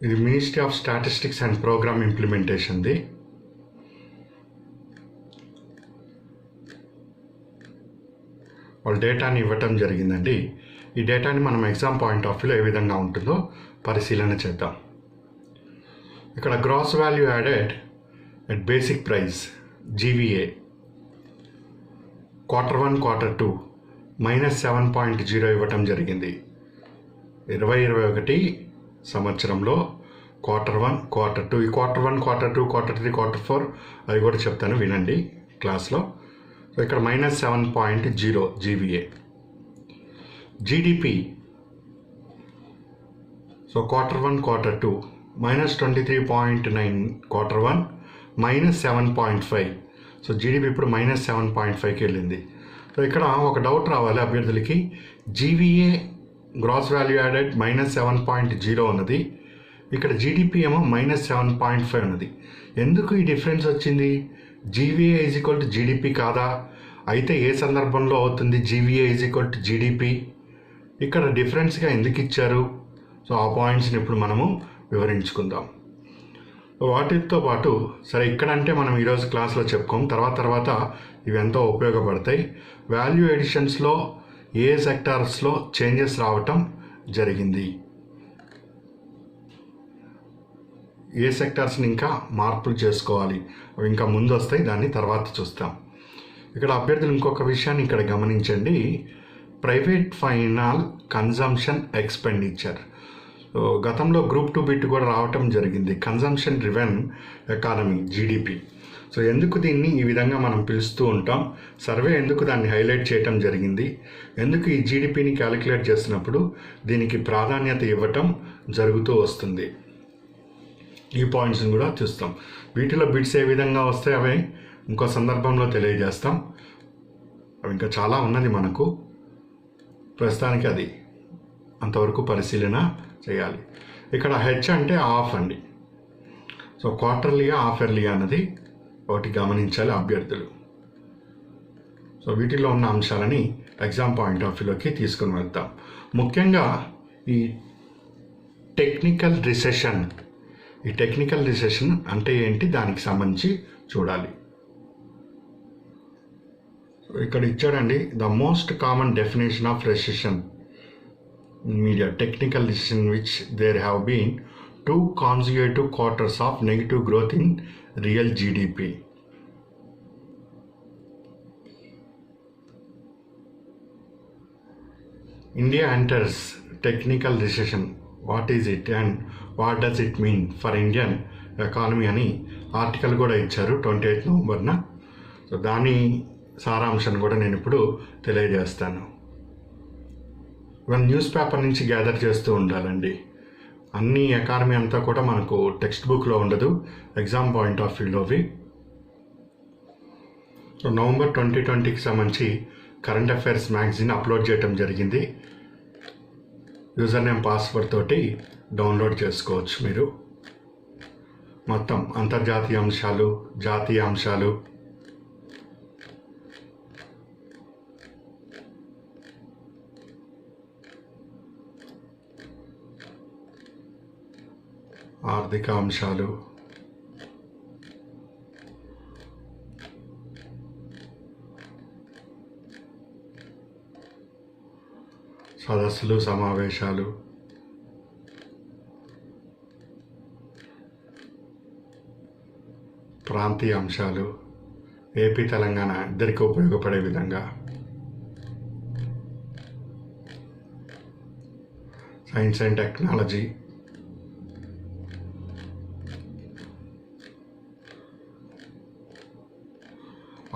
ఇది ministry of statistics and programme ఇంప్లిమెంటేషన్ది. వాళ్ళు డేటాని ఇవ్వటం జరిగిందండి. ఈ డేటాని మనం ఎగ్జామ్ పాయింట్ ఆఫ్ వ్యూలో ఏ విధంగా ఉంటుందో పరిశీలన చేద్దాం. ఇక్కడ gross value added at basic price GVA Q1 Q2 -7.0 ఇవ్వటం జరిగింది. 2021 సంవత్సరంలో Q1 Q2 ఈ Q1 Q2 Q3 Q4 అవి కూడా చెప్తాను వినండి క్లాస్లో. సో ఇక్కడ -7.0 GVA. GDP so Q1 Q2 -23.9 Q1 -7.5. So GDP ఇప్పుడు -7.5కి వెళ్ళింది. సో ఇక్కడ ఒక డౌట్ రావాలి అభ్యర్థులకి. జీవీఏ గ్రాస్ వాల్యూ యాడెడ్ -7.0 ఉన్నది, ఇక్కడ జీడిపి ఏమో -7.5 ఉన్నది. ఎందుకు ఈ డిఫరెన్స్ వచ్చింది? జీవీఏ = జీడిపి కాదా? అయితే ఏ సందర్భంలో అవుతుంది జీవీఏ = జీడిపి? ఇక్కడ డిఫరెన్స్గా ఎందుకు ఇచ్చారు? సో ఆ పాయింట్స్ని ఇప్పుడు మనము వివరించుకుందాం. వాటితో పాటు సరే ఇక్కడంటే మనం ఈరోజు క్లాస్లో చెప్పుకోం, తర్వాత ఇవి ఎంతో ఉపయోగపడతాయి. వాల్యూ ఎడిషన్స్లో ఏ సెక్టార్స్లో చేంజెస్ రావటం జరిగింది, ఏ సెక్టార్స్ని ఇంకా మార్పులు చేసుకోవాలి, అవి ఇంకా ముందు వస్తాయి, దాన్ని తర్వాత చూస్తాం. ఇక్కడ అభ్యర్థులు ఇంకొక విషయాన్ని ఇక్కడ గమనించండి. Private final consumption expenditure. గతంలో గ్రూప్ 2 బిట్ కూడా రావటం జరిగింది, consumption driven economy GDP. So ఎందుకు దీన్ని ఈ విధంగా మనం పిలుస్తూ ఉంటాం, సర్వే ఎందుకు దాన్ని హైలైట్ చేయటం జరిగింది, ఎందుకు ఈ జీడిపిని క్యాలిక్యులేట్ చేస్తున్నప్పుడు దీనికి ప్రాధాన్యత ఇవ్వటం జరుగుతూ వస్తుంది, ఈ పాయింట్స్ని కూడా చూస్తాం. వీటిలో బిట్స్ ఏ విధంగా వస్తే అవి ఇంకో సందర్భంలో తెలియజేస్తాం. అవి ఇంకా చాలా ఉన్నది మనకు, ప్రస్తుతానికి అది అంతవరకు పరిశీలన చేయాలి. ఇక్కడ హెచ్ అంటే ఆఫ్ అండి. సో క్వార్టర్లీయా హాఫ్ ఇయర్లీయా అన్నది ఒకటి గమనించాలి అభ్యర్థులు. సో వీటిలో ఉన్న అంశాలని ఎగ్జామ్ పాయింట్ ఆఫ్ వ్యూలోకి తీసుకుని వెళ్తాం. ముఖ్యంగా ఈ టెక్నికల్ రిసెషన్ అంటే ఏంటి, దానికి సంబంధించి చూడాలి. ఇక్కడ ఇచ్చాడండి, the most common definition of recession media technical recession which there have been 2 consecutive quarters of negative growth in real GDP. India enters technical recession. What is it and what does it mean for Indian economy అని article కూడా ఇచ్చారు 28 నవంబర్న. So దాని సారాంశాన్ని కూడా నేను ఇప్పుడు తెలియజేస్తాను. ఇవన్నీ న్యూస్ పేపర్ నుంచి గ్యాదర్ చేస్తూ ఉండాలండి. అన్ని ఎకానమీ అంతా కూడా మనకు టెక్స్ట్ బుక్లో ఉండదు, ఎగ్జామ్ పాయింట్ ఆఫ్ వ్యూలోవి. సో నవంబర్ 2020కి సంబంధించి కరెంట్ అఫైర్స్ మ్యాగజైన్ అప్లోడ్ చేయడం జరిగింది. యూజర్ నేమ్ పాస్వర్డ్ తోటి డౌన్లోడ్ చేసుకోవచ్చు మీరు. మొత్తం అంతర్జాతీయ అంశాలు, జాతీయ అంశాలు, ఆర్థిక అంశాలు, సదస్సులు, సమావేశాలు, ప్రాంతీయ అంశాలు, ఏపీ తెలంగాణ ఇద్దరికి ఉపయోగపడే విధంగా, science and technology,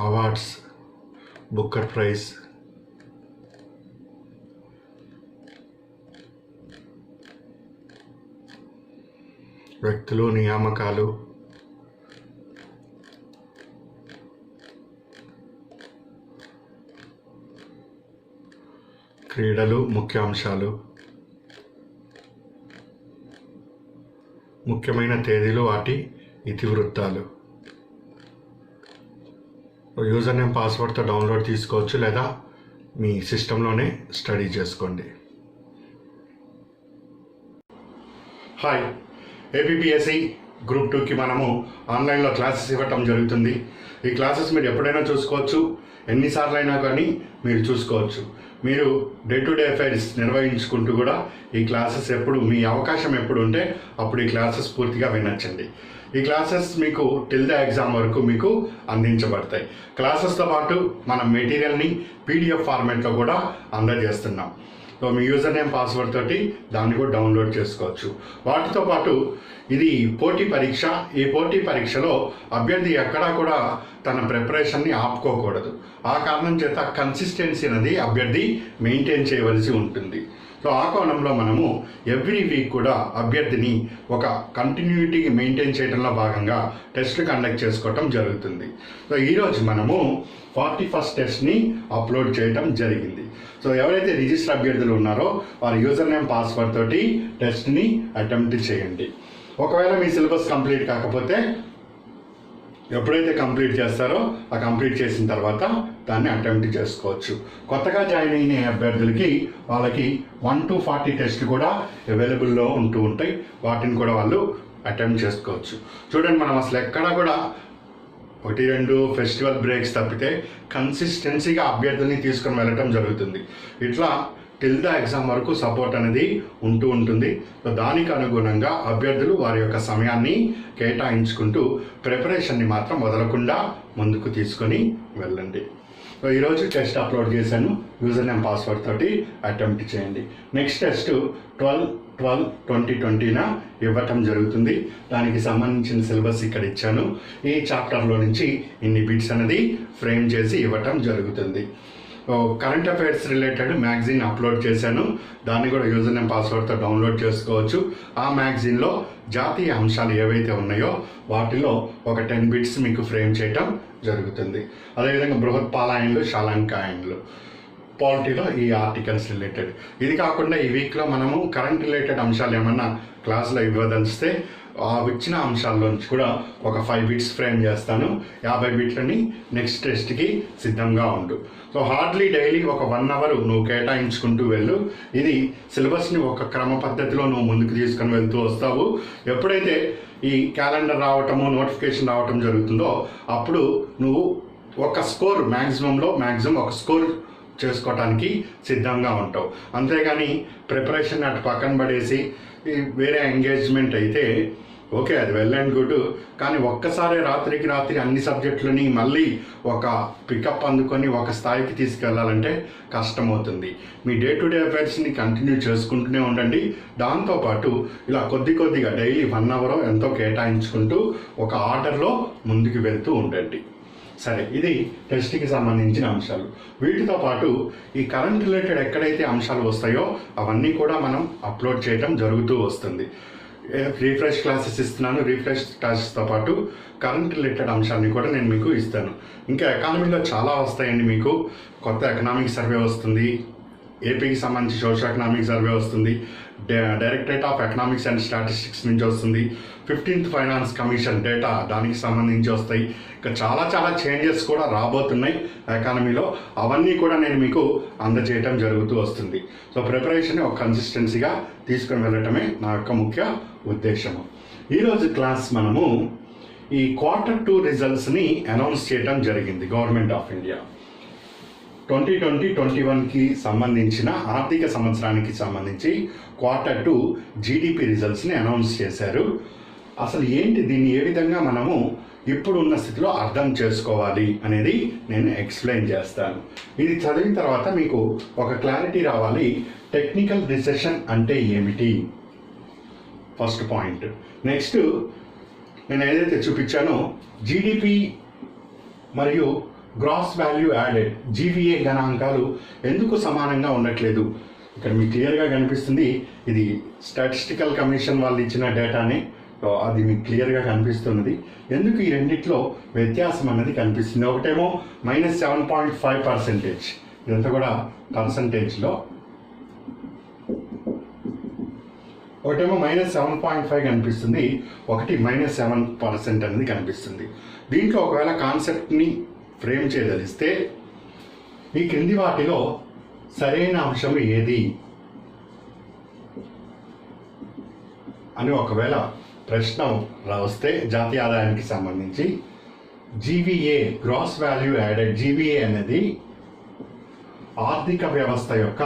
awards, Booker prize, వ్యక్తులు, నియామకాలు, క్రీడలు, ముఖ్యాంశాలు, ముఖ్యమైన తేదీలు, వాటి ఇతివృత్తాలు. యూజర్ నేమ్ పాస్వర్డ్తో డౌన్లోడ్ తీసుకోవచ్చు, లేదా మీ సిస్టంలోనే స్టడీ చేసుకోండి. హాయ్, ఏపీపీఎస్సి గ్రూప్ 2కి మనము ఆన్లైన్లో క్లాసెస్ ఇవ్వటం జరుగుతుంది. ఈ క్లాసెస్ మీరు ఎప్పుడైనా చూసుకోవచ్చు, ఎన్నిసార్లు అయినా కానీ మీరు చూసుకోవచ్చు. మీరు డే టు డే అఫైర్స్ నిర్వహించుకుంటూ కూడా ఈ క్లాసెస్ ఎప్పుడు మీ అవకాశం ఎప్పుడు ఉంటే అప్పుడు ఈ క్లాసెస్ పూర్తిగా వినొచ్చండి. ఈ క్లాసెస్ మీకు టిల్ ద ఎగ్జామ్ వరకు మీకు అందించబడతాయి. క్లాసెస్తో పాటు మన మెటీరియల్ని పీడిఎఫ్ ఫార్మాట్లో కూడా అందజేస్తున్నాం. సో మీ యూజర్ నేమ్ పాస్వర్డ్ తోటి దాన్ని కూడా డౌన్లోడ్ చేసుకోవచ్చు. వాటితో పాటు ఇది పోటీ పరీక్ష. ఈ పోటీ పరీక్షలో అభ్యర్థి ఎక్కడా కూడా తన ప్రిపరేషన్ని ఆపుకోకూడదు. ఆ కారణం చేత కన్సిస్టెన్సీ అనేది అభ్యర్థి మెయింటైన్ చేయవలసి ఉంటుంది. సో ఆ కోణంలో మనము ఎవ్రీ వీక్ కూడా అభ్యర్థిని ఒక కంటిన్యూటీ మెయింటైన్ చేయడంలో భాగంగా టెస్ట్లు కండక్ట్ చేసుకోవటం జరుగుతుంది. సో ఈరోజు మనము 41st టెస్ట్ని అప్లోడ్ చేయడం జరిగింది. సో ఎవరైతే రిజిస్టర్ అభ్యర్థులు ఉన్నారో వారి యూజర్ నేమ్ పాస్వర్డ్ తోటి టెస్ట్ని అటెంప్ట్ చేయండి. ఒకవేళ మీ సిలబస్ కంప్లీట్ కాకపోతే ఎప్పుడైతే కంప్లీట్ చేస్తారో ఆ కంప్లీట్ చేసిన తర్వాత దాన్ని అటెంప్ట్ చేసుకోవచ్చు. కొత్తగా జాయిన్ అయిన అభ్యర్థులకి వాళ్ళకి 1 to 40 టెస్ట్ కూడా అవైలబుల్లో ఉంటూ ఉంటాయి. వాటిని కూడా వాళ్ళు అటెంప్ట్ చేసుకోవచ్చు. చూడండి, మనం అసలు ఎక్కడా కూడా 1-2 ఫెస్టివల్ బ్రేక్స్ తప్పితే కన్సిస్టెన్సీగా అభ్యర్థుల్ని తీసుకొని వెళ్ళటం జరుగుతుంది. ఇట్లా టిల్ ద ఎగ్జామ్ వరకు సపోర్ట్ అనేది ఉంటూ ఉంటుంది. సో దానికి అనుగుణంగా అభ్యర్థులు వారి యొక్క సమయాన్ని కేటాయించుకుంటూ ప్రిపరేషన్ని మాత్రం వదలకుండా ముందుకు తీసుకొని వెళ్ళండి. సో ఈరోజు టెస్ట్ అప్లోడ్ చేశాను. యూజర్ నేమ్ పాస్వర్డ్ తోటి అటెంప్ట్ చేయండి. నెక్స్ట్ టెస్ట్ 12/12/2020 ఇవ్వటం జరుగుతుంది. దానికి సంబంధించిన సిలబస్ ఇక్కడ ఇచ్చాను. ఈ చాప్టర్లో నుంచి ఇన్ని బిట్స్ అనేది ఫ్రేమ్ చేసి ఇవ్వటం జరుగుతుంది. Current affairs related magazine upload చేశాను. దాన్ని కూడా యూజర్ నేమ్ పాస్వర్డ్తో డౌన్లోడ్ చేసుకోవచ్చు. ఆ మ్యాగజైన్లో జాతీయ అంశాలు ఏవైతే ఉన్నాయో వాటిలో ఒక 10 బిట్స్ మీకు ఫ్రేమ్ చేయటం జరుగుతుంది. అదేవిధంగా బృహత్పాలాయన్లు, శాలంకాయన్లు, పాలిటీలో ఈ ఆర్టికల్స్ రిలేటెడ్. ఇది కాకుండా ఈ వీక్లో మనము కరెంట్ రిలేటెడ్ అంశాలు ఏమన్నా క్లాస్లో ఇవ్వదలిస్తే ఆ వచ్చిన అంశాల్లోంచి కూడా ఒక 5 బిట్స్ ఫ్రేమ్ చేస్తాను. 50 బిట్లని నెక్స్ట్ టెస్ట్కి సిద్ధంగా ఉండు. సో హార్డ్లీ డైలీ ఒక 1 అవర్ నువ్వు కేటాయించుకుంటూ వెళ్ళు. ఇది సిలబస్ని ఒక క్రమ పద్ధతిలో నువ్వు ముందుకు తీసుకొని వెళ్తూ వస్తావు. ఎప్పుడైతే ఈ క్యాలెండర్ రావటము, నోటిఫికేషన్ రావటం జరుగుతుందో అప్పుడు నువ్వు ఒక స్కోర్ మ్యాక్సిమం ఒక స్కోర్ చేసుకోవటానికి సిద్ధంగా ఉంటావు. అంతేగాని ప్రిపరేషన్ అటు పక్కన పడేసి వేరే ఎంగేజ్మెంట్ అయితే ఓకే, అది వెల్ అండ్ గుడ్. కానీ ఒక్కసారి రాత్రికి రాత్రి అన్ని సబ్జెక్టులని మళ్ళీ ఒక పికప్ అందుకొని ఒక స్థాయికి తీసుకెళ్లాలంటే కష్టమవుతుంది. మీ డే టు డే అఫైర్స్ని కంటిన్యూ చేసుకుంటూనే ఉండండి. దాంతోపాటు ఇలా కొద్దిగా డైలీ 1 అవర్ ఎంతో కేటాయించుకుంటూ ఒక ఆర్డర్లో ముందుకు వెళ్తూ ఉండండి. సరే, ఇది టెస్ట్కి సంబంధించిన అంశాలు. వీటితో పాటు ఈ కరెంట్ రిలేటెడ్ ఎక్కడైతే అంశాలు వస్తాయో అవన్నీ కూడా మనం అప్లోడ్ చేయడం జరుగుతూ వస్తుంది. రీఫ్రెష్ క్లాసెస్ ఇస్తున్నాను. రీఫ్రెష్ క్లాసెస్తో పాటు కరెంట్ రిలేటెడ్ అంశాన్ని కూడా నేను మీకు ఇస్తాను. ఇంకా ఎకానమీలో చాలా వస్తాయండి. మీకు కొత్త ఎకనామిక్ సర్వే వస్తుంది, ఏపీకి సంబంధించి సోషల్ ఎకనామిక్ సర్వే వస్తుంది, directorate of economics and statistics నుంచి వస్తుంది, 15th ఫైనాన్స్ కమిషన్ డేటా దానికి సంబంధించి వస్తాయి. ఇంకా చాలా చేంజెస్ కూడా రాబోతున్నాయి ఎకానమీలో. అవన్నీ కూడా నేను మీకు అందజేయటం జరుగుతూ వస్తుంది. సో ప్రిపరేషన్ ఒక కన్సిస్టెన్సీగా తీసుకొని వెళ్ళటమే నా యొక్క ముఖ్య ఉద్దేశము. ఈరోజు క్లాస్ మనము ఈ Q2 రిజల్ట్స్ని అనౌన్స్ చేయడం జరిగింది. గవర్నమెంట్ ఆఫ్ ఇండియా 2020-21కి సంబంధించిన ఆర్థిక సంవత్సరానికి సంబంధించి Q2 జీడిపి రిజల్ట్స్ని అనౌన్స్ చేశారు. అసలు ఏంటి, దీన్ని ఏ విధంగా మనము ఇప్పుడున్న స్థితిలో అర్థం చేసుకోవాలి అనేది నేను ఎక్స్ప్లెయిన్ చేస్తాను. ఇది చదివిన తర్వాత మీకు ఒక క్లారిటీ రావాలి. టెక్నికల్ రిసెషన్ అంటే ఏమిటి, ఫస్ట్ పాయింట్. నెక్స్ట్ నేను ఏదైతే చూపించానో జీడిపి మరియు గ్రాస్ వాల్యూ యాడెడ్ జీవీఏ గణాంకాలు ఎందుకు సమానంగా ఉండట్లేదు. ఇక్కడ మీకు క్లియర్గా కనిపిస్తుంది. ఇది స్టాటిస్టికల్ కమిషన్ వాళ్ళు ఇచ్చిన డేటానే. అది మీకు క్లియర్గా కనిపిస్తున్నది. ఎందుకు ఈ రెండిట్లో వ్యత్యాసం అన్నది కనిపిస్తుంది. ఒకటేమో -7.5%, ఇదంతా కూడా పర్సంటేజ్లో. ఒకటేమో -7.5 కనిపిస్తుంది, ఒకటి -7% అనేది కనిపిస్తుంది. దీంట్లో ఒకవేళ కాన్సెప్ట్ని ఫ్రేమ్ చేయదలిస్తే ఈ క్రింది వాటిలో సరైన అంశం ఏది అని ఒకవేళ ప్రశ్న వస్తే జాతీయ ఆదాయానికి సంబంధించి GVA gross value added, GVA అనేది ఆర్థిక వ్యవస్థ యొక్క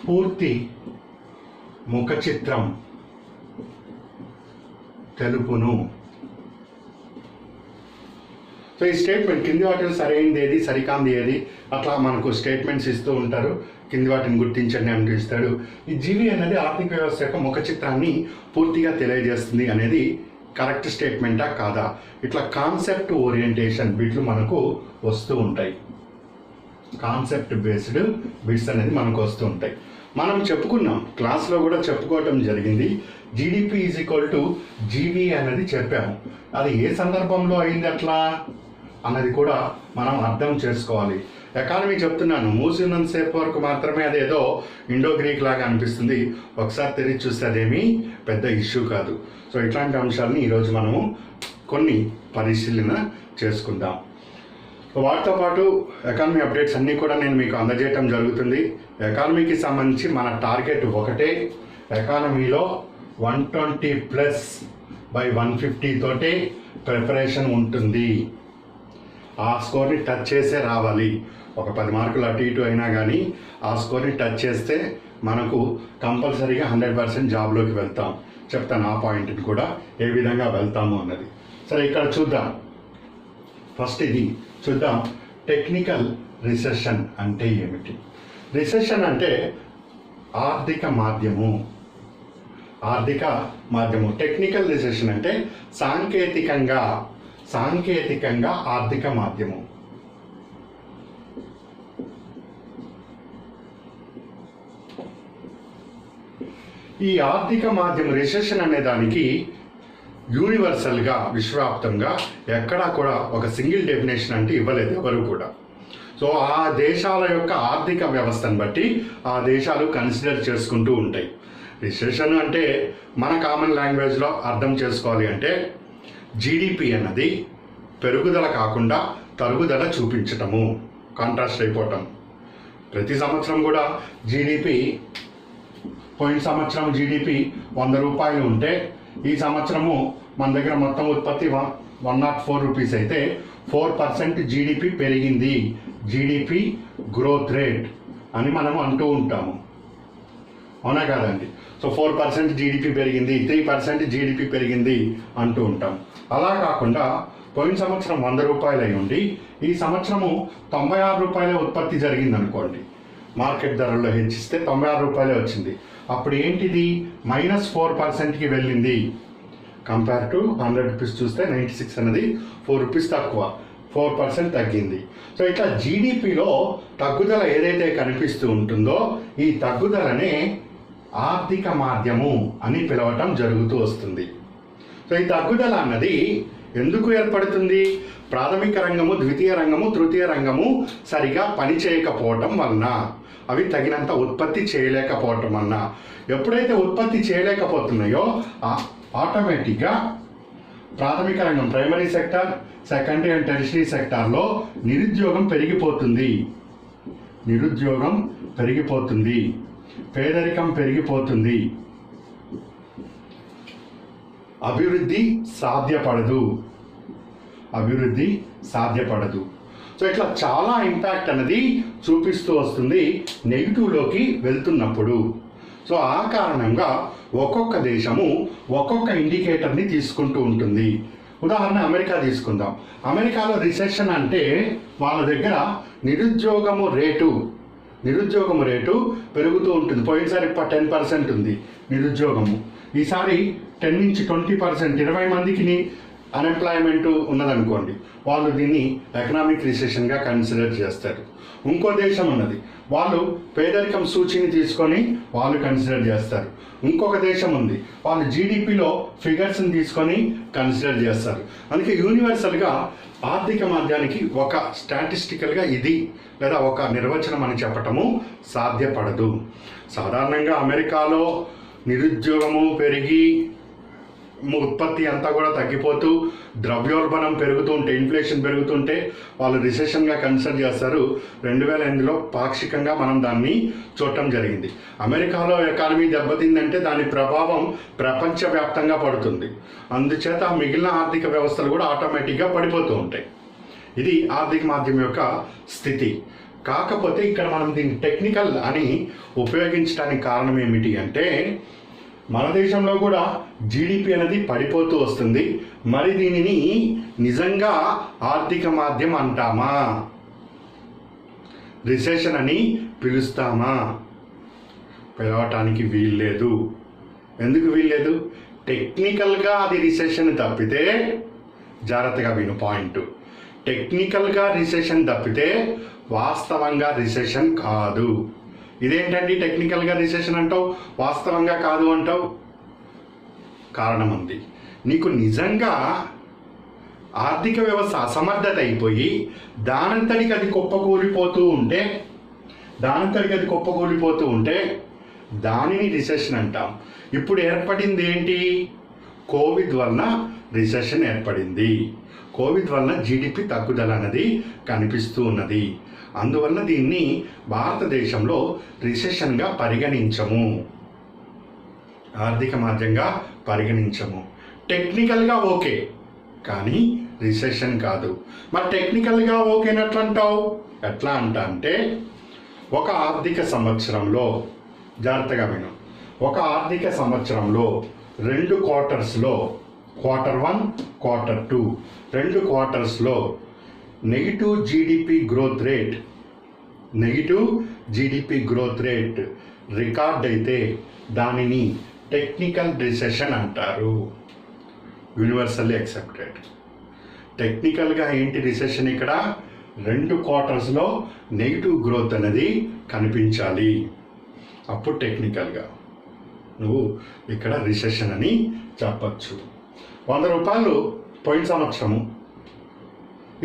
పూర్తి ముఖ చిత్రం తెలుపును. సో ఈ స్టేట్మెంట్ కింది వాటిలో సరైనది ఏది, సరికాంది ఏది, అట్లా మనకు స్టేట్మెంట్స్ ఇస్తూ ఉంటారు. కింది వాటిని గుర్తించండి అంటూ ఇస్తాడు. ఈ జీవీ అనేది ఆర్థిక వ్యవస్థ యొక్క ముఖ చిత్రాన్ని పూర్తిగా తెలియజేస్తుంది అనేది కరెక్ట్ స్టేట్మెంటా కాదా? ఇట్లా కాన్సెప్ట్ ఓరియంటేషన్ బిట్లు మనకు వస్తూ ఉంటాయి. కాన్సెప్ట్ బేస్డ్ బిట్స్ అనేది మనకు వస్తూ ఉంటాయి. మనం చెప్పుకున్నాం, క్లాస్లో కూడా చెప్పుకోవటం జరిగింది. GDP is equal to GV అనేది చెప్పాము. అది ఏ సందర్భంలో అయింది అట్లా అన్నది కూడా మనం అర్థం చేసుకోవాలి. ఎకానమీ చెప్తున్నాను, మూసి ఉన్నంతసేపు వరకు మాత్రమే అదేదో ఇండో గ్రీక్ లాగా అనిపిస్తుంది. ఒకసారి తెరిచి చూస్తే అదేమీ పెద్ద ఇష్యూ కాదు. సో ఇట్లాంటి అంశాలని ఈరోజు మనము కొన్ని పరిశీలన చేసుకుందాం. వాటితో పాటు ఎకానమీ అప్డేట్స్ అన్నీ కూడా నేను మీకు అందజేయటం జరుగుతుంది. ఎకానమీకి సంబంధించి మన టార్గెట్ ఒకటే, ఎకానమీలో 120+/150 తోటే ప్రిపరేషన్ ఉంటుంది. ఆ స్కోర్ని టచ్ చేసే రావాలి. ఒక 10 మార్కులు అటు ఇటు అయినా కానీ ఆ స్కోర్ని టచ్ చేస్తే మనకు కంపల్సరీగా 100% జాబ్లోకి వెళ్తాం. చెప్తాను ఆ పాయింట్ని కూడా ఏ విధంగా వెళ్తాము అన్నది. సరే, ఇక్కడ చూద్దాం. ఫస్ట్ ఇది చూద్దాం, టెక్నికల్ రిసెషన్ అంటే ఏమిటి? రిసెషన్ అంటే ఆర్థిక మాధ్యము. టెక్నికల్ రిసెషన్ అంటే సాంకేతికంగా ఆర్థిక మాధ్యము. ఈ ఆర్థిక మాధ్యమ రిసెషన్ అనే దానికి యూనివర్సల్గా విశ్వవ్యాప్తంగా ఎక్కడా కూడా ఒక సింగిల్ డెఫినేషన్ అంటే ఇవ్వలేదు ఎవరు కూడా. సో ఆ దేశాల యొక్క ఆర్థిక వ్యవస్థను బట్టి ఆ దేశాలు కన్సిడర్ చేసుకుంటూ ఉంటాయి. రిసెషన్ అంటే మన కామన్ లాంగ్వేజ్లో అర్థం చేసుకోవాలి అంటే జీడిపి అన్నది పెరుగుదల కాకుండా తరుగుదల చూపించటము, కాంట్రాస్ట్ అయిపోవటం. ప్రతి సంవత్సరం కూడా జీడిపి, పోయిన సంవత్సరం జీడిపి 100 రూపాయలు ఉంటే ఈ సంవత్సరము మన దగ్గర మొత్తం ఉత్పత్తి 104 రూపీస్ అయితే 4% జీడిపి పెరిగింది. జీడిపి గ్రోత్ రేట్ అని మనం అంటూ ఉంటాము, అవునా కాదండి? సో 4% జీడిపి పెరిగింది, 3% జీడిపి పెరిగింది అంటూ ఉంటాం. అలా కాకుండా పోయిన సంవత్సరం 100 రూపాయలు అయి ఉండి ఈ సంవత్సరము 96 రూపాయలే ఉత్పత్తి జరిగింది అనుకోండి. మార్కెట్ ధరల్లో హెచ్చిస్తే 96 రూపాయలే వచ్చింది. అప్పుడు ఏంటిది? -4%కి వెళ్ళింది. కంపేర్ టు 100 రూపీస్ చూస్తే 96 అనేది 4 రూపీస్ తక్కువ, 4% తగ్గింది. సో ఇట్లా జీడిపిలో తగ్గుదల ఏదైతే కనిపిస్తూ ఉంటుందో ఈ తగ్గుదలనే ఆర్థిక మాధ్యము అని పిలవటం జరుగుతూ వస్తుంది. సో ఈ తగ్గుదల అన్నది ఎందుకు ఏర్పడుతుంది? ప్రాథమిక రంగము, ద్వితీయ రంగము, తృతీయ రంగము సరిగా పనిచేయకపోవటం వలన, అవి తగినంత ఉత్పత్తి చేయలేకపోవటం వలన. ఎప్పుడైతే ఉత్పత్తి చేయలేకపోతున్నాయో ఆటోమేటిక్గా ప్రాథమిక రంగం, primary sector, secondary and tertiary సెక్టార్లో నిరుద్యోగం పెరిగిపోతుంది, పేదరికం పెరిగిపోతుంది, అభివృద్ధి సాధ్యపడదు. సో ఇట్లా చాలా ఇంపాక్ట్ అనేది చూపిస్తూ వస్తుంది నెగిటివ్లోకి వెళ్తున్నప్పుడు. సో ఆ కారణంగా ఒక్కొక్క దేశము ఒక్కొక్క ఇండికేటర్ని తీసుకుంటూ ఉంటుంది. ఉదాహరణ అమెరికా తీసుకుందాం. అమెరికాలో రిసెషన్ అంటే వాళ్ళ దగ్గర నిరుద్యోగము రేటు పెరుగుతూ ఉంటుంది. పోయినసారి 10% ఉంది నిరుద్యోగము, ఈసారి 10 నుంచి 20%, 20 మందికి అన్ఎంప్లాయ్మెంట్ ఉన్నదనుకోండి, వాళ్ళు దీన్ని ఎకనామిక్ రిసెషన్గా కన్సిడర్ చేస్తారు. ఇంకో దేశం ఉన్నది, వాళ్ళు పేదరికం సూచిని తీసుకొని వాళ్ళు కన్సిడర్ చేస్తారు. ఇంకొక దేశం ఉంది, వాళ్ళు జీడిపిలో ఫిగర్స్ని తీసుకొని కన్సిడర్ చేస్తారు. అందుకే యూనివర్సల్గా ఆర్థిక మాధ్యానికి ఒక స్టాటిస్టికల్గా ఇది లేదా ఒక నిర్వచనం అని చెప్పటము సాధ్యపడదు. సాధారణంగా అమెరికాలో నిరుద్యోగము పెరిగి ఉత్పత్తి అంతా కూడా తగ్గిపోతూ ద్రవ్యోల్బణం పెరుగుతూ ఉంటే, ఇన్ఫ్లేషన్ పెరుగుతుంటే వాళ్ళు రిసెషన్గా కన్సిడర్ చేస్తారు. 2008లో పాక్షికంగా మనం దాన్ని చూడటం జరిగింది. అమెరికాలో ఎకానమీ దెబ్బతిందంటే దాని ప్రభావం ప్రపంచవ్యాప్తంగా పడుతుంది. అందుచేత మిగిలిన ఆర్థిక వ్యవస్థలు కూడా ఆటోమేటిక్గా పడిపోతూ ఉంటాయి. ఇది ఆర్థిక మాధ్యమం యొక్క స్థితి. కాకపోతే ఇక్కడ మనం దీన్ని టెక్నికల్ అని ఉపయోగించడానికి కారణం ఏమిటి అంటే, మన దేశంలో కూడా జీడిపి అనేది పడిపోతూ వస్తుంది. మరి దీనిని నిజంగా ఆర్థిక మాధ్యమం అంటామా, రిసెషన్ అని పిలుస్తామా? పిలవటానికి వీల్లేదు. ఎందుకు వీల్లేదు? టెక్నికల్గా అది రిసెషన్ తప్పితే, జాగ్రత్తగా విను పాయింట్, టెక్నికల్గా రిసెషన్ తప్పితే వాస్తవంగా రిసెషన్ కాదు. ఇదేంటండి టెక్నికల్గా రిసెషన్ అంటావు, వాస్తవంగా కాదు అంటావు? కారణం ఉంది. నీకు నిజంగా ఆర్థిక వ్యవస్థ అసమర్థత అయిపోయి దానంతటికి అది కుప్పకూలిపోతూ ఉంటే దానిని రిసెషన్ అంటాం. ఇప్పుడు ఏర్పడింది ఏంటి? కోవిడ్ వలన రిసెషన్ ఏర్పడింది. కోవిడ్ వలన జీడిపి తగ్గుదల అనేది కనిపిస్తూ ఉన్నది. అందువల్ల దీన్ని భారతదేశంలో రిసెషన్గా పరిగణించము, ఆర్థిక మాధ్యంగా పరిగణించము. టెక్నికల్గా ఓకే, కానీ రిసెషన్ కాదు. మరి టెక్నికల్గా ఓకేనట్లంటావు? ఎట్లా అంటే ఒక ఆర్థిక సంవత్సరంలో, జాగ్రత్తగా విను, ఒక ఆర్థిక సంవత్సరంలో 2 క్వార్టర్స్లో, Q1, Q2 2 క్వార్టర్స్లో negative GDP growth rate record అయితే దానిని టెక్నికల్ రిసెషన్ అంటారు. Universally accepted. టెక్నికల్గా ఏంటి రిసెషన్? ఇక్కడ 2 క్వార్టర్స్లో నెగిటివ్ గ్రోత్ అనేది కనిపించాలి. అప్పుడు టెక్నికల్గా నువ్వు ఇక్కడ రిసెషన్ అని చెప్పచ్చు. 100 రూపాయలు పోయిన సంవత్సరము,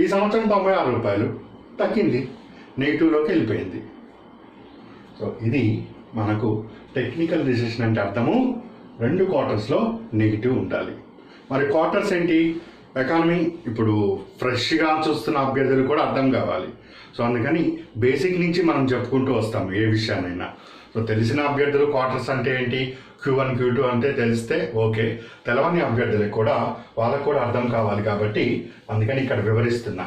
ఈ సంవత్సరం 96 రూపాయలు తగ్గింది, నెగిటివ్లోకి వెళ్ళిపోయింది. సో ఇది మనకు టెక్నికల్ రిసెషన్ అంటే అర్థము 2 క్వార్టర్స్లో నెగిటివ్ ఉండాలి. మరి క్వార్టర్స్ ఏంటి? ఎకానమీ ఇప్పుడు ఫ్రెష్గా చూస్తున్న అభ్యర్థులు కూడా అర్థం కావాలి. సో అందుకని బేసిక్ నుంచి మనం చెప్పుకుంటూ వస్తాము ఏ విషయానైనా. సో తెలిసిన అభ్యర్థులు క్వార్టర్స్ అంటే ఏంటి, Q1 Q2 అంటే తెలిస్తే ఓకే, తెలవని అభ్యర్థులకు కూడా వాళ్ళకు కూడా అర్థం కావాలి కాబట్టి అందుకని ఇక్కడ వివరిస్తున్నా.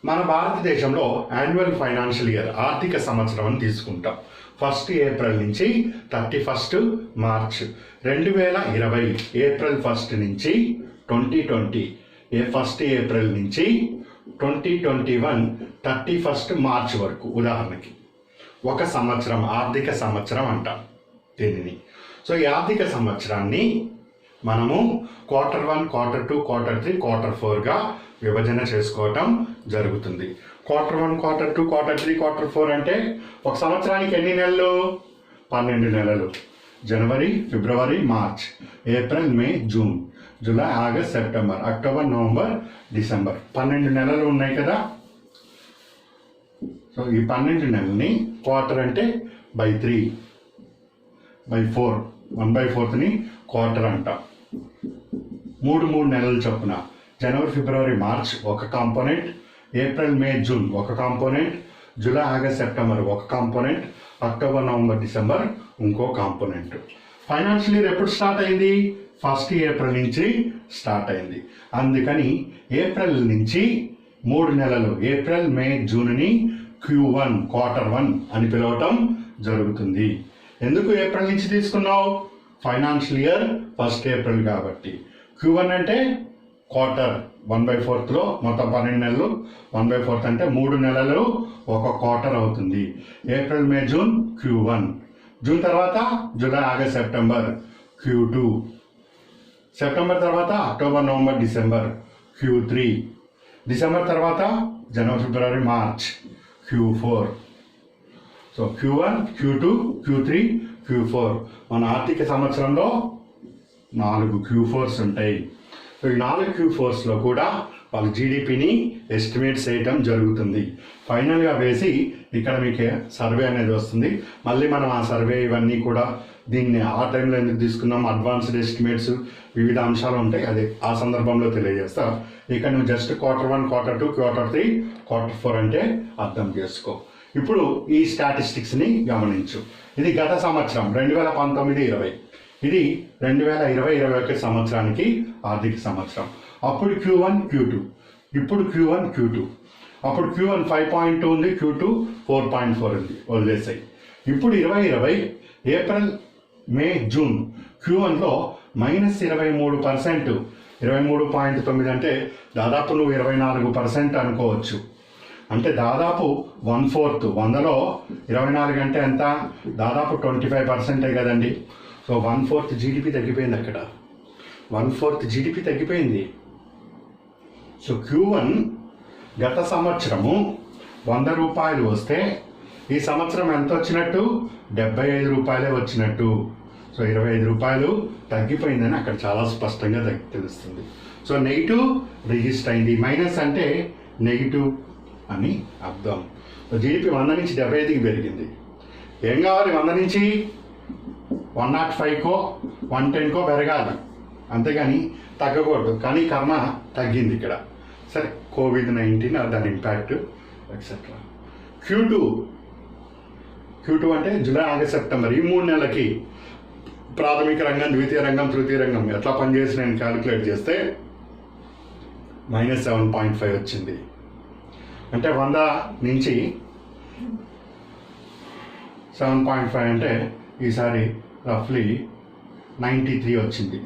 మన భారతదేశంలో యాన్యువల్ ఫైనాన్షియల్ ఇయర్ ఆర్థిక సంవత్సరం అని తీసుకుంటాం. 1 ఏప్రిల్ నుంచి 31 మార్చ్ 2020, ఏప్రిల్ 1 నుంచి 2020, 1 ఏప్రిల్ నుంచి 2021 31 మార్చ్ వరకు ఉదాహరణకి ఒక సంవత్సరం, ఆర్థిక సంవత్సరం అంటాం దీనిని. సో ఈ ఆర్థిక సంవత్సరాన్ని మనము Q1, Q2, Q3, Q4గా విభజన చేసుకోవటం జరుగుతుంది. Q1, Q2, Q3, Q4 అంటే ఒక సంవత్సరానికి ఎన్ని నెలలు? 12 నెలలు. జనవరి, ఫిబ్రవరి, March, April, May, June, July, August, September, October, November, December, 12 నెలలు ఉన్నాయి కదా. సో ఈ 12 నెలల్ని క్వార్టర్ అంటే /3, /4, 1/4ని క్వార్టర్ అంటాం. 3 నెలలు చొప్పున జనవరి, ఫిబ్రవరి, మార్చ్ ఒక కాంపోనెంట్, ఏప్రిల్, మే, జూన్ ఒక కాంపోనెంట్, జూలై, ఆగస్ట్, సెప్టెంబర్ ఒక కాంపోనెంట్, అక్టోబర్, నవంబర్, డిసెంబర్ ఇంకో కాంపోనెంట్. ఫైనాన్షియల్ ఇయర్ ఎప్పుడు స్టార్ట్ అయింది? 1 ఏప్రిల్ నుంచి స్టార్ట్ అయింది. అందుకని ఏప్రిల్ నుంచి 3 నెలలు, ఏప్రిల్, మే, జూన్ని Q1, Q1 అని పిలవటం జరుగుతుంది. ఎందుకు ఏప్రిల్ నుంచి తీసుకున్నావు? ఫైనాన్షియల్ ఇయర్ 1 ఏప్రిల్ కాబట్టి. Q1 అంటే క్వార్టర్, 1/4లో మొత్తం 12 నెలలు, 1/4 అంటే 3 నెలలు ఒక క్వార్టర్ అవుతుంది. April, May, June Q1, June తర్వాత July, August, September Q2, September తర్వాత October, November, December Q3, December తర్వాత జనవరి, ఫిబ్రవరి, March Q4. So Q1, Q2, Q3, Q4. మన ఆర్థిక సంవత్సరంలో 4 Q4s ఉంటాయి. సో ఈ 4 Q4స్లో కూడా వాళ్ళ జీడిపిని ఎస్టిమేట్ చేయటం జరుగుతుంది. ఫైనల్గా వేసి ఇక్కడ మీకు సర్వే అనేది వస్తుంది. మళ్ళీ మనం ఆ సర్వే ఇవన్నీ కూడా దీన్ని ఆ టైంలో ఎందుకు తీసుకున్నాం, అడ్వాన్స్డ్ ఎస్టిమేట్స్ వివిధ అంశాలు ఉంటాయి, అదే ఆ సందర్భంలో తెలియజేస్తా. ఇక నువ్వు just Q1, Q2, Q3, Q4 అంటే అర్థం చేసుకో. ఇప్పుడు ఈ స్టాటిస్టిక్స్ని గమనించు. ఇది గత సంవత్సరం 2019-20, ఇది 2020-21 సంవత్సరానికి ఆర్థిక సంవత్సరం. అప్పుడు Q1, Q2, ఇప్పుడు Q1, Q2. అప్పుడు Q1 5.2 ఉంది, Q2 4.4 ఉంది, వదిలేసాయి. ఇప్పుడు 2020 ఏప్రిల్, మే, జూన్ Q1లో -23%, 23.9 అంటే దాదాపు నువ్వు 24% అనుకోవచ్చు. అంటే దాదాపు 1/4, 100లో 24 అంటే ఎంత, దాదాపు 25% కదండి. సో 1/4 జీడిపి తగ్గిపోయింది అక్కడ, 1/4 జీడిపి తగ్గిపోయింది. సో Q1 గత సంవత్సరము 100 రూపాయలు వస్తే ఈ సంవత్సరం ఎంత వచ్చినట్టు, 75 రూపాయలే వచ్చినట్టు. సో 25 రూపాయలు తగ్గిపోయిందని అక్కడ చాలా స్పష్టంగా తెలుస్తుంది. సో నెగిటివ్ రిజిస్టర్ అయింది, మైనస్ అంటే నెగిటివ్ అని అర్థం. జీడిపి 100 నుంచి 75కి పెరిగింది. ఏం కావాలి, 100 నుంచి 105కో 110కో పెరగాలి, అంతేగాని తగ్గకూడదు. కానీ కర్మ తగ్గింది ఇక్కడ. సరే, COVID-19 దాని ఇంపాక్ట్ ఎక్సెట్రా. Q2 అంటే జూలై, ఆగస్ట్, సెప్టెంబర్, ఈ 3 నెలలకి ప్రాథమిక రంగం, ద్వితీయ రంగం, తృతీయ రంగం ఎట్లా పనిచేసి నేను క్యాలిక్యులేట్ చేస్తే -7.5 వచ్చింది. అంటే 100 నుంచి 7.5 అంటే ఈసారి రఫ్లీ 93 వచ్చింది.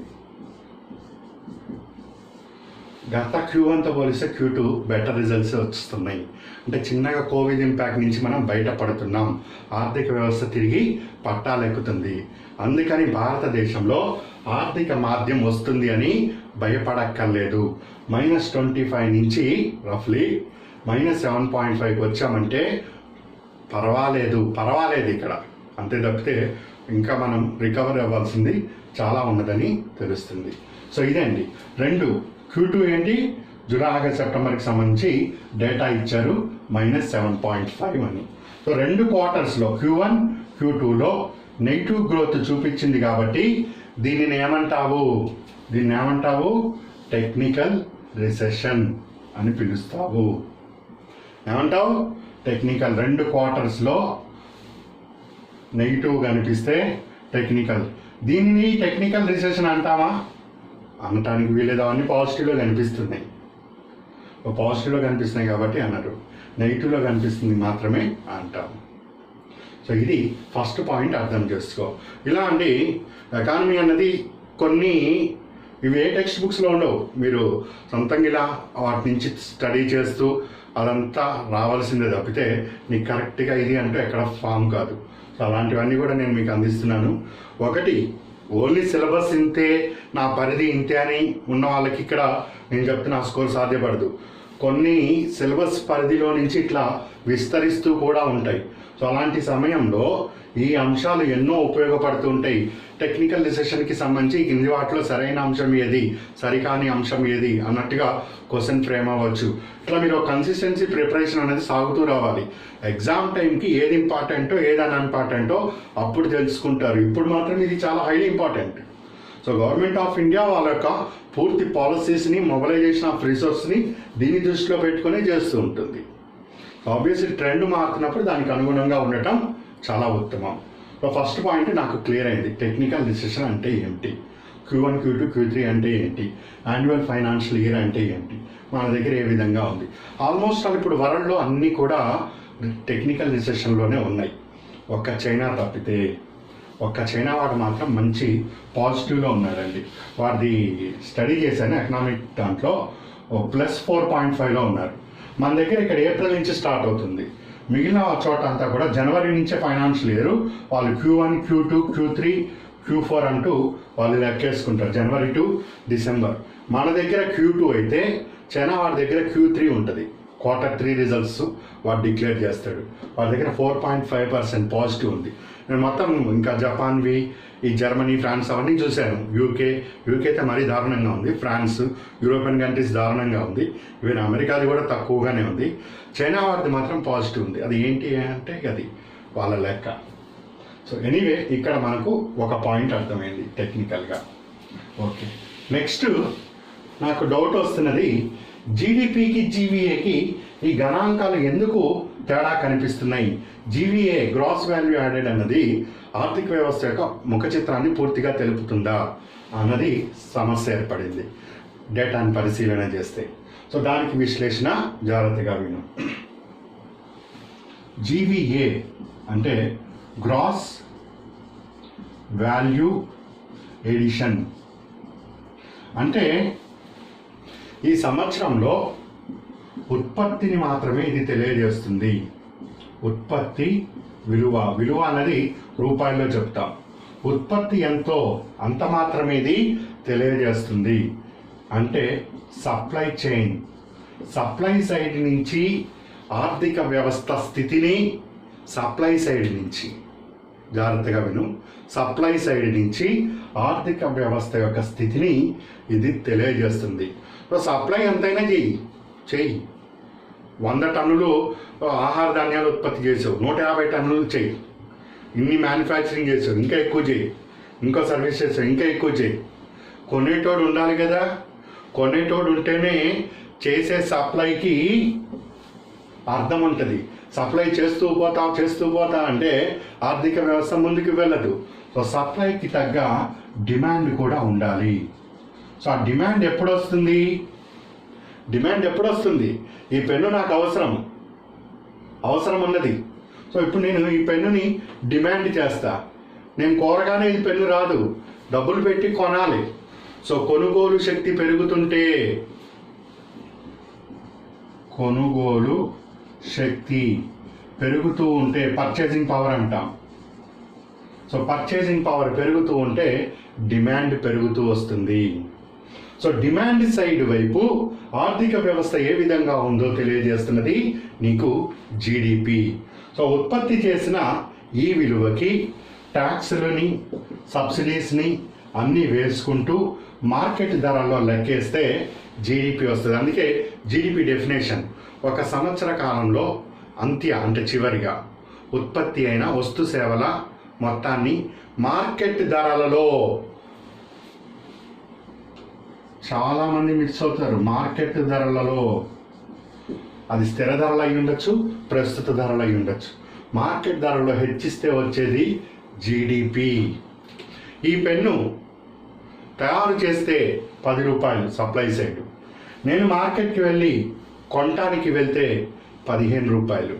గత Q1తో పోలిస్తే Q2 బెటర్ రిజల్ట్స్ వస్తున్నాయి. అంటే చిన్నగా కోవిడ్ ఇంపాక్ట్ నుంచి మనం బయటపడుతున్నాం, ఆర్థిక వ్యవస్థ తిరిగి పట్టాలెక్కుతుంది. అందుకని భారతదేశంలో ఆర్థిక మాధ్యం వస్తుంది అని భయపడక్కర్లేదు. -25 నుంచి రఫ్లీ -7.5కి వచ్చామంటే పర్వాలేదు ఇక్కడ, అంతే తప్పితే ఇంకా మనం రికవర్ అవ్వాల్సింది చాలా ఉన్నదని తెలుస్తుంది. సో ఇదండి రెండు. Q2 ఏంటి, జూలై, ఆగస్ట్, సెప్టెంబర్కి సంబంధించి డేటా ఇచ్చారు -7.5 అని. సో 2 క్వార్టర్స్లో Q1, Q2లో నెగిటివ్ గ్రోత్ చూపించింది కాబట్టి దీనిని ఏమంటావు, టెక్నికల్ రిసెషన్ అని పిలుస్తావు. ఏమంటావు, టెక్నికల్. 2 క్వార్టర్స్లో నెగిటివ్ కనిపిస్తే టెక్నికల్. దీనిని టెక్నికల్ రిసెషన్ అంటామా, అనటానికి వీలేదు. అవన్నీ పాజిటివ్లో కనిపిస్తున్నాయి, కాబట్టి అన్నారు. నెగిటివ్లో కనిపిస్తుంది మాత్రమే అంటాము. సో ఇది ఫస్ట్ పాయింట్ అర్థం చేసుకో. ఇలా అండి, ఎకానమీ అన్నది కొన్ని ఇవి ఏ టెక్స్ట్ బుక్స్లో ఉండవు. మీరు సొంతంగా ఇలా వాటి నుంచి స్టడీ చేస్తూ అదంతా రావాల్సిందే తప్పితే నీకు కరెక్ట్గా ఇది అంటూ ఎక్కడ ఫామ్ కాదు. సో అలాంటివన్నీ కూడా నేను మీకు అందిస్తున్నాను. ఒకటి, ఓన్లీ సిలబస్ ఇంతే, నా పరిధి ఇంతే అని ఉన్న వాళ్ళకి ఇక్కడ నేను చెప్తున్న స్కోర్ సాధ్యపడదు. కొన్ని సిలబస్ పరిధిలో నుంచి ఇట్లా విస్తరిస్తూ కూడా ఉంటాయి. సో అలాంటి సమయంలో ఈ అంశాలు ఎన్నో ఉపయోగపడుతూ ఉంటాయి. టెక్నికల్ రిసెషన్కి సంబంధించి కింది వాటిలో సరైన అంశం ఏది, సరికాని అంశం ఏది అన్నట్టుగా క్వశ్చన్ ఫ్రేమ్ అవ్వచ్చు. ఇట్లా మీరు కన్సిస్టెన్సీ ప్రిపరేషన్ అనేది సాగుతూ రావాలి. ఎగ్జామ్ టైంకి ఏది ఇంపార్టెంటో ఏది అన్ఇంపార్టెంటో అప్పుడు తెలుసుకుంటారు. ఇప్పుడు మాత్రం ఇది చాలా highly important. So government of India వాళ్ళ యొక్క పూర్తి పాలసీస్ని, మొబిలైజేషన్ ఆఫ్ రిసోర్స్ని దీన్ని దృష్టిలో పెట్టుకునే చేస్తూ ఉంటుంది. ఆబ్వియస్లీ ట్రెండ్ మారుతున్నప్పుడు దానికి అనుగుణంగా ఉండటం చాలా ఉత్తమం. సో ఫస్ట్ పాయింట్ నాకు క్లియర్ అయింది, టెక్నికల్ రిసెషన్ అంటే ఏంటి, Q1, Q2, Q3 అంటే ఏంటి, యాన్యువల్ ఫైనాన్షియల్ ఇయర్ అంటే ఏంటి, మన దగ్గర ఏ విధంగా ఉంది. ఆల్మోస్ట్ ఇప్పుడు వరల్డ్లో అన్నీ కూడా టెక్నికల్ రిసెషన్లోనే ఉన్నాయి. ఒక్క చైనా తప్పితే, ఒక్క చైనా వాడు మాత్రం మంచి పాజిటివ్లో ఉన్నాడండి. వాడిది స్టడీ చేశాను ఎకనామిక్ దాంట్లో, +4.5లో ఉన్నారు. మన దగ్గర ఇక్కడ ఏప్రిల్ నుంచి స్టార్ట్ అవుతుంది. మిగిలిన చోట అంతా కూడా జనవరి నుంచే ఫైనాన్షియల్ ఇయర్. వాళ్ళు Q1, Q2, Q3, Q4 అంటూ వాళ్ళు లెక్కేసుకుంటారు, జనవరి టు డిసెంబర్. మన దగ్గర Q2 అయితే చైనా వాడి దగ్గర Q3 ఉంటుంది. Q3 రిజల్ట్స్ వాడు డిక్లేర్ చేస్తాడు. వాడి దగ్గర 4.5% పాజిటివ్ ఉంది. నేను మొత్తం ఇంకా జపాన్వి, ఈ జర్మనీ, ఫ్రాన్స్ అవన్నీ చూశాను. యూకే అయితే మరీ దారుణంగా ఉంది. ఫ్రాన్స్, యూరోపియన్ కంట్రీస్ దారుణంగా ఉంది. ఈవెన్ అమెరికాది కూడా తక్కువగానే ఉంది. చైనా వారిది మాత్రం పాజిటివ్ ఉంది. అది ఏంటి అంటే అది వాళ్ళ లెక్క. సో ఎనీవే ఇక్కడ మనకు ఒక పాయింట్ అర్థమైంది టెక్నికల్గా. ఓకే, నెక్స్ట్ నాకు డౌట్ వస్తున్నది, జీడిపికి జీవీఏకి ఈ గణాంకాలు ఎందుకు తేడా కనిపిస్తున్నాయి? జీవీఏ గ్రాస్ వాల్యూ యాడెడ్ అన్నది ఆర్థిక వ్యవస్థ యొక్క ముఖ చిత్రాన్ని పూర్తిగా తెలుపుతుందా అన్నది సమస్య ఏర్పడింది డేటాను పరిశీలన చేస్తే. సో దానికి విశ్లేషణ జాగ్రత్తగా విను. జీవీఏ అంటే గ్రాస్ వాల్యూ ఎడిషన్. అంటే ఈ సంవత్సరంలో ఉత్పత్తిని మాత్రమే ఇది తెలియజేస్తుంది. ఉత్పత్తి విలువ అన్నది రూపాయల్లో చెప్తాం. ఉత్పత్తి ఎంతో అంత మాత్రమే ఇది తెలియజేస్తుంది. అంటే సప్లై సైడ్ నుంచి ఆర్థిక వ్యవస్థ స్థితిని, సప్లై సైడ్ నుంచి జాగ్రత్తగా విను, సప్లై సైడ్ నుంచి ఆర్థిక వ్యవస్థ యొక్క స్థితిని ఇది తెలియజేస్తుంది. సప్లై ఎంతైనా చెయ్యి 100 టన్నులు ఆహార ధాన్యాలు ఉత్పత్తి చేసావు, 150 టన్నులు చెయ్యి. ఇన్ని మ్యానుఫ్యాక్చరింగ్ చేసావు, ఇంకా ఎక్కువ చేయి. ఇంకో సర్వీస్ చేసావు, ఇంకా ఎక్కువ చేయి. కొనేటోడు ఉండాలి కదా. కొనేటోడు ఉంటేనే చేసే సప్లైకి అర్థం ఉంటుంది. సప్లై చేస్తూ పోతా అంటే ఆర్థిక వ్యవస్థ ముందుకు వెళ్ళదు. సో సప్లైకి తగ్గ డిమాండ్ కూడా ఉండాలి. సో ఆ డిమాండ్ ఎప్పుడు వస్తుంది? ఈ పెన్ను నాకు అవసరం ఉన్నది. సో ఇప్పుడు నేను ఈ పెన్నుని డిమాండ్ చేస్తా. నేను కోరగానే ఈ పెన్ను రాదు, డబ్బులు పెట్టి కొనాలి. సో కొనుగోలు శక్తి పెరుగుతుంటే, కొనుగోలు శక్తి పెరుగుతూ ఉంటే పర్చేసింగ్ పవర్ అంటాం. సో పర్చేసింగ్ పవర్ పెరుగుతూ ఉంటే డిమాండ్ పెరుగుతూ వస్తుంది. సో డిమాండ్ సైడ్ వైపు ఆర్థిక వ్యవస్థ ఏ విధంగా ఉందో తెలియజేస్తున్నది నీకు జీడిపి. సో ఉత్పత్తి చేసిన ఈ విలువకి ట్యాక్స్లని, సబ్సిడీస్ని అన్నీ వేసుకుంటూ మార్కెట్ ధరల్లో లెక్కేస్తే జీడిపి వస్తుంది. అందుకే జీడిపి డెఫినేషన్ ఒక సంవత్సర కాలంలో అంటే చివరిగా ఉత్పత్తి అయిన వస్తు సేవల మొత్తాన్ని మార్కెట్ ధరలలో, చాలామంది మిస్ అవుతారు, మార్కెట్ ధరలలో, అది స్థిర ధరలు అయి ఉండొచ్చు, ప్రస్తుత ధరలు అయి ఉండొచ్చు. మార్కెట్ ధరలో హెచ్చిస్తే వచ్చేది జీడిపి. ఈ పెన్ను తయారు చేస్తే 10 రూపాయలు సప్లై సైడ్, నేను మార్కెట్కి వెళ్ళి కొనటానికి వెళ్తే 15 రూపాయలు.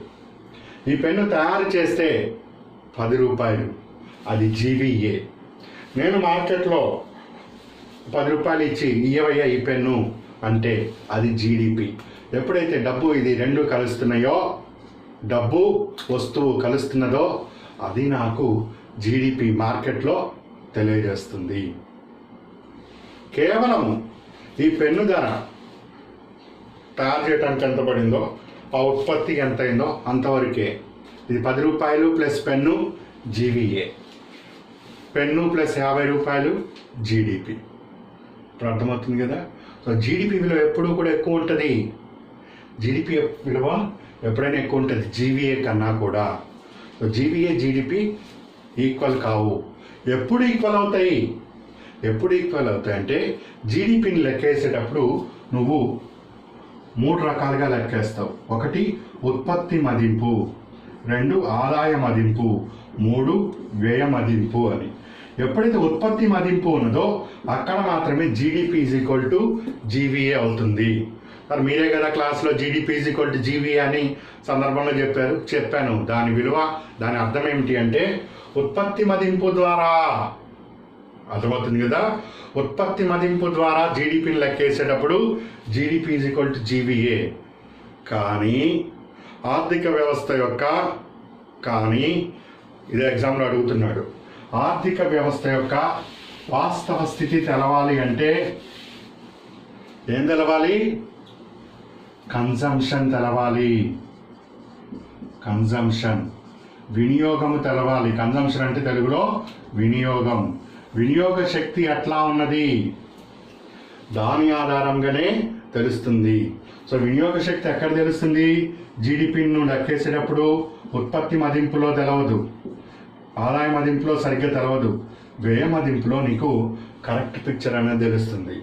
ఈ పెన్ను తయారు చేస్తే 10 రూపాయలు, అది జీవీఏ. నేను మార్కెట్లో 10 రూపాయలు ఇచ్చి ఇయ్యవయ్యా ఈ పెన్ను అంటే అది జీడిపి. ఎప్పుడైతే డబ్బు ఇది రెండు కలుస్తున్నాయో, డబ్బు వస్తువు కలుస్తున్నదో అది నాకు జీడిపి మార్కెట్లో తెలియజేస్తుంది. కేవలం ఈ పెన్ను ధర తయారు చేయడానికి ఎంత పడిందో, ఆ ఉత్పత్తికి ఎంత అయిందో అంతవరకే. ఇది 10 రూపాయలు plus pen GVA, pen plus 50 రూపాయలు జీడిపి. ఇప్పుడు అర్థమవుతుంది కదా. సో జీడిపి విలువ ఎప్పుడూ కూడా ఎక్కువ ఉంటుంది. జీడిపి విలువ ఎప్పుడైనా ఎక్కువ ఉంటుంది జీవీఏ కన్నా కూడా. సో జీవీఏ జీడిపి ఈక్వల్ కావు. ఎప్పుడు ఈక్వల్ అవుతాయి అంటే జీడిపిని లెక్కేసేటప్పుడు నువ్వు 3 రకాలుగా లెక్కేస్తావు. 1 ఉత్పత్తి మదింపు, 2 ఆదాయ మదింపు, 3 వ్యయ మదింపు అని. ఎప్పుడైతే ఉత్పత్తి మదింపు ఉన్నదో అక్కడ మాత్రమే GDP is equal to GVA అవుతుంది. మరి మీరే కదా క్లాస్లో GDP is equal to GVA అని సందర్భంలో చెప్పాను. దాని విలువ, దాని అర్థం ఏమిటి అంటే ఉత్పత్తి మదింపు ద్వారా. అర్థమవుతుంది కదా. ఉత్పత్తి మదింపు ద్వారా జీడిపిని లెక్కేసేటప్పుడు GDP is equal to GVA. కానీ ఆర్థిక వ్యవస్థ యొక్క ఇదే ఎగ్జామ్లో అడుగుతున్నాడు, ఆర్థిక వ్యవస్థ యొక్క వాస్తవ స్థితి తెలవాలి అంటే ఏం తెలవాలి? కన్జంప్షన్ తెలవాలి. వినియోగము తెలవాలి. కన్జంప్షన్ అంటే తెలుగులో వినియోగం. వినియోగ శక్తి ఎట్లా ఉన్నది దాని ఆధారంగానే తెలుస్తుంది. సో వినియోగ శక్తి ఎక్కడ తెలుస్తుంది? జీడిపిను లెక్కేసేటప్పుడు ఉత్పత్తి మదింపులో తెలవదు, ఆదాయ మదింపులో సరిగ్గా తెలవదు, వ్యయ మదింపులో నీకు కరెక్ట్ పిక్చర్ అనేది తెలుస్తుంది.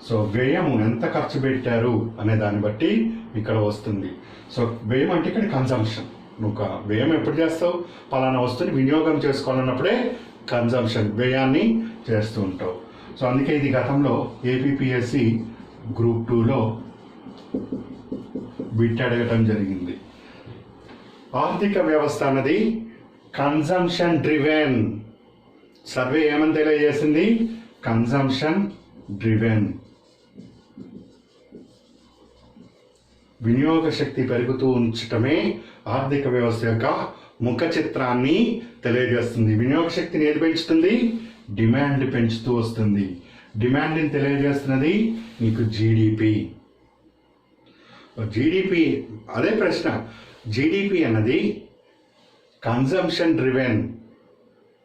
సో వ్యయము ఎంత ఖర్చు పెట్టారు అనే దాన్ని బట్టి ఇక్కడ వస్తుంది. సో వ్యయం అంటే ఇక్కడ కన్జంప్షన్. నువ్వు వ్యయం ఎప్పుడు చేస్తావు? పలానా వస్తువుని వినియోగం చేసుకోవాలన్నప్పుడే కన్జంప్షన్ వ్యయాన్ని చేస్తూ ఉంటావు. సో అందుకే ఇది గతంలో ఏపీపీఎస్సి గ్రూప్ 2లో బిట్ అడగటం జరిగింది. ఆర్థిక వ్యవస్థ అన్నది కన్జంప్షన్ డ్రివెన్. సర్వే ఏమని తెలియజేసింది? Consumption driven. వినియోగ శక్తి పెరుగుతూ ఉంచటమే ఆర్థిక వ్యవస్థ యొక్క ముఖ చిత్రాన్ని తెలియజేస్తుంది. వినియోగ శక్తిని ఏది పెంచుతుంది? డిమాండ్ పెంచుతూ వస్తుంది. డిమాండ్ని తెలియజేస్తున్నది నీకు జీడిపి. జీడిపి అదే ప్రశ్న. జీడిపి అన్నది కన్జంప్షన్ డ్రివెన్.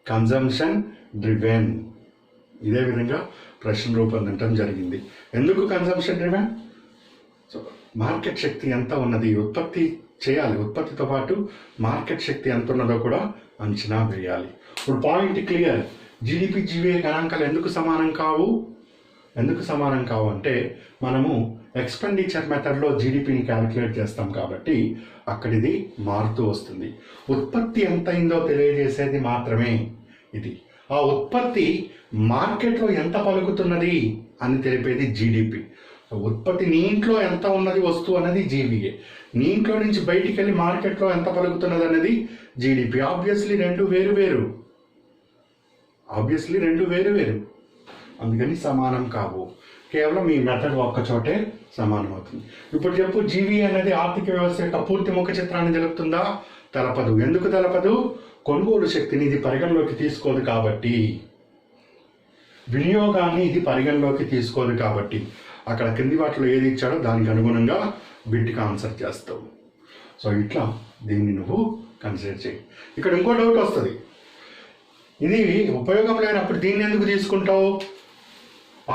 Consumption driven. ఇదే విధంగా ప్రశ్న రూపొందించడం జరిగింది. ఎందుకు కన్జంప్షన్ డ్రివెన్? సో మార్కెట్ శక్తి ఎంత ఉన్నది, ఉత్పత్తి చేయాలి, ఉత్పత్తితో పాటు మార్కెట్ శక్తి ఎంత ఉన్నదో కూడా అంచనా వేయాలి. ఇప్పుడు పాయింట్ క్లియర్. జీడిపి జీవీఏ గణాంకాలు ఎందుకు సమానం కావు? ఎందుకు సమానం కావు అంటే మనము ఎక్స్పెండిచర్ మెథడ్లో జీడిపిని క్యాలిక్యులేట్ చేస్తాం కాబట్టి అక్కడ ఇది మారుతూ వస్తుంది. ఉత్పత్తి ఎంత అయిందో తెలియజేసేది మాత్రమే ఇది. ఆ ఉత్పత్తి మార్కెట్లో ఎంత పలుకుతున్నది అని తెలిపేది జీడిపి. ఉత్పత్తి నీ ఇంట్లో ఎంత ఉన్నది వస్తువు అనేది జీవీఏ. నీ ఇంట్లో నుంచి బయటికి వెళ్ళి మార్కెట్లో ఎంత పలుకుతున్నది అనేది జీడిపి. ఆబ్వియస్లీ రెండు వేరు. అందుకని సమానం కావు. కేవలం ఈ మెథడ్ ఒక్కచోటే సమానం అవుతుంది. ఇప్పుడు చెప్పు, జీవీఏ అనేది ఆర్థిక వ్యవస్థ యొక్క పూర్తి ముఖ చిత్రాన్ని తెలుపుతుందా? తెలపదు. ఎందుకు తెలపదు? కొనుగోలు శక్తిని ఇది పరిగణలోకి తీసుకోదు కాబట్టి, వినియోగాన్ని ఇది పరిగణలోకి తీసుకోదు కాబట్టి అక్కడ కింది వాటిలో ఏది ఇచ్చాడో దానికి అనుగుణంగా బిట్కి ఆన్సర్ చేస్తావు. సో ఇట్లా దీన్ని నువ్వు కన్సిడర్ చేయి. ఇక్కడ ఇంకో డౌట్ వస్తుంది. ఇది ఉపయోగం లేనప్పుడు దీన్ని ఎందుకు తీసుకుంటావు?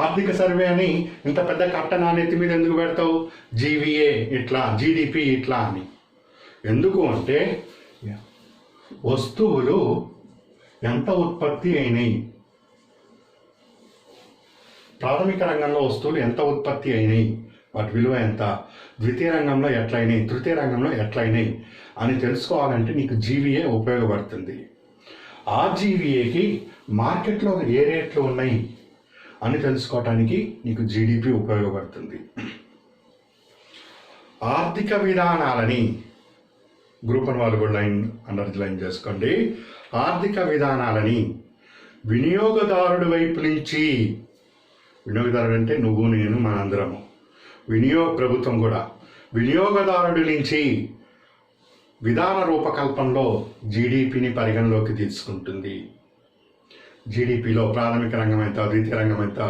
ఆర్థిక సర్వే అని ఇంత పెద్ద కట్టనా నెత్తి మీద ఎందుకు పెడతావు? జీవీఏ ఇట్లా, జీడిపి ఇట్లా అని. ఎందుకు అంటే వస్తువులు ఎంత ఉత్పత్తి అయినాయి, ప్రాథమిక రంగంలో వస్తువులు ఎంత ఉత్పత్తి అయినాయి, వాటి విలువ ఎంత, ద్వితీయ రంగంలో ఎట్లయినాయి, తృతీయ రంగంలో ఎట్లయినాయి అని తెలుసుకోవాలంటే నీకు జీవీఏ ఉపయోగపడుతుంది. ఆ జీవీఏకి మార్కెట్లో ఏ రేట్లు ఉన్నాయి అని తెలుసుకోవటానికి నీకు జీడిపి ఉపయోగపడుతుంది. ఆర్థిక విధానాలని గ్రూప్ 1 వాళ్ళు కూడా అండర్లైన్ చేసుకోండి. ఆర్థిక విధానాలని వినియోగదారుడి వైపు నుంచి, వినియోగదారుడు అంటే నువ్వు నేను మనందరము, ప్రభుత్వం కూడా వినియోగదారుడి నుంచి విధాన రూపకల్పనలో జీడిపిని పరిగణలోకి తీసుకుంటుంది. జీడిపిలో ప్రాథమిక రంగం ఎంత, ద్వితీయ రంగం ఎంత,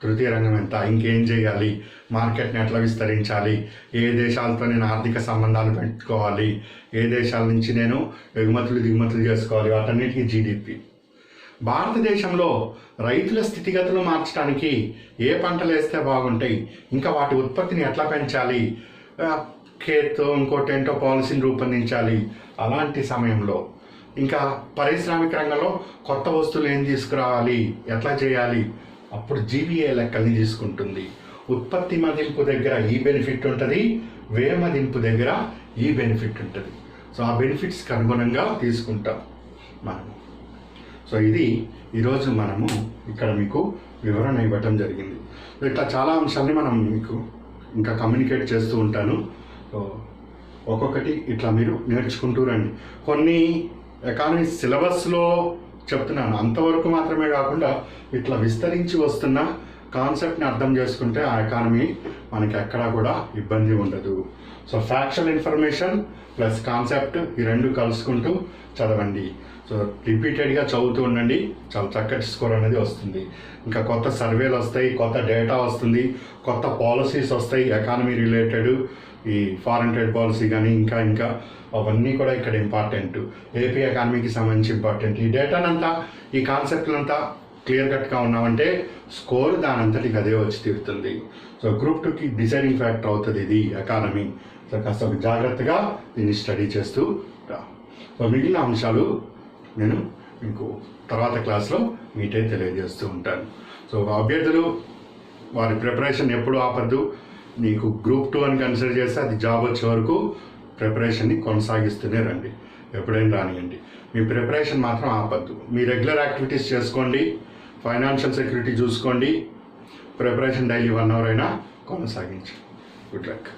తృతీయ రంగం ఎంత, ఇంకేం చేయాలి, మార్కెట్ని ఎట్లా విస్తరించాలి, ఏ దేశాలతో నేను ఆర్థిక సంబంధాలు పెట్టుకోవాలి, ఏ దేశాల నుంచి నేను ఎగుమతులు దిగుమతులు చేసుకోవాలి, వాటన్నిటికీ జీడిపి. భారతదేశంలో రైతుల స్థితిగతులు మార్చడానికి ఏ పంటలు వేస్తే బాగుంటాయి, ఇంకా వాటి ఉత్పత్తిని ఎట్లా పెంచాలి, ఖేత్ ఇంకోటేంటో పాలసీని రూపొందించాలి. అలాంటి సమయంలో ఇంకా పారిశ్రామిక రంగంలో కొత్త వస్తువులు ఏం తీసుకురావాలి, ఎట్లా చేయాలి, అప్పుడు జీవీఏ లెక్కల్ని తీసుకుంటుంది. ఉత్పత్తి మదింపు దగ్గర ఈ బెనిఫిట్ ఉంటుంది, వ్యయ మదింపు దగ్గర ఈ బెనిఫిట్ ఉంటుంది. సో ఆ బెనిఫిట్స్కి అనుగుణంగా తీసుకుంటాం మనము. సో ఇది ఈరోజు మనము ఇక్కడ మీకు వివరణ ఇవ్వటం జరిగింది. ఇట్లా చాలా అంశాలని మనం మీకు ఇంకా కమ్యూనికేట్ చేస్తూ ఉంటాను. సో ఒక్కొక్కటి ఇట్లా మీరు నేర్చుకుంటూ రండి. కొన్ని ఎకానమీ సిలబస్లో చెప్తున్నాను అంతవరకు మాత్రమే కాకుండా ఇట్లా విస్తరించి వస్తున్న కాన్సెప్ట్ని అర్థం చేసుకుంటే ఆ ఎకానమీ మనకి ఎక్కడా కూడా ఇబ్బంది ఉండదు. So factual information plus concept ఈ రెండు కలుసుకుంటూ చదవండి. సో రిపీటెడ్గా చదువుతూ ఉండండి, చాలా చక్కటి స్కోర్ అనేది వస్తుంది. ఇంకా కొత్త సర్వేలు వస్తాయి, కొత్త డేటా వస్తుంది, కొత్త పాలసీస్ వస్తాయి ఎకానమీ రిలేటెడ్, ఈ ఫారెన్ ట్రేడ్ పాలసీ కానీ ఇంకా అవన్నీ కూడా ఇక్కడ ఇంపార్టెంట్. ఏపీ ఎకానమీకి సంబంధించి ఇంపార్టెంట్. ఈ డేటానంతా, ఈ కాన్సెప్ట్లంతా క్లియర్ కట్గా ఉన్నామంటే స్కోర్ దానంతటికి అదే వచ్చి తీరుతుంది. సో గ్రూప్ 2కి డిసైడింగ్ ఫ్యాక్టర్ అవుతుంది ఇది ఎకానమీ. సో కాస్త జాగ్రత్తగా దీన్ని స్టడీ చేస్తూ రా. సో మిగిలిన అంశాలు నేను మీకు తర్వాత క్లాస్లో మీటే తెలియజేస్తూ ఉంటాను. సో అభ్యర్థులు వారి ప్రిపరేషన్ ఎప్పుడు ఆపద్దు. నీకు గ్రూప్ 2 అని కన్సిడర్ చేస్తే అది జాబ్ వచ్చే వరకు ప్రిపరేషన్ని కొనసాగిస్తూనే రండి, ఎప్పుడైనా రానియండి. మీ ప్రిపరేషన్ మాత్రం ఆపద్దు. మీ రెగ్యులర్ యాక్టివిటీస్ చేసుకోండి, ఫైనాన్షియల్ సెక్యూరిటీ చూసుకోండి, ప్రిపరేషన్ డైలీ 1 అవర్ అయినా కొనసాగించండి. Good luck.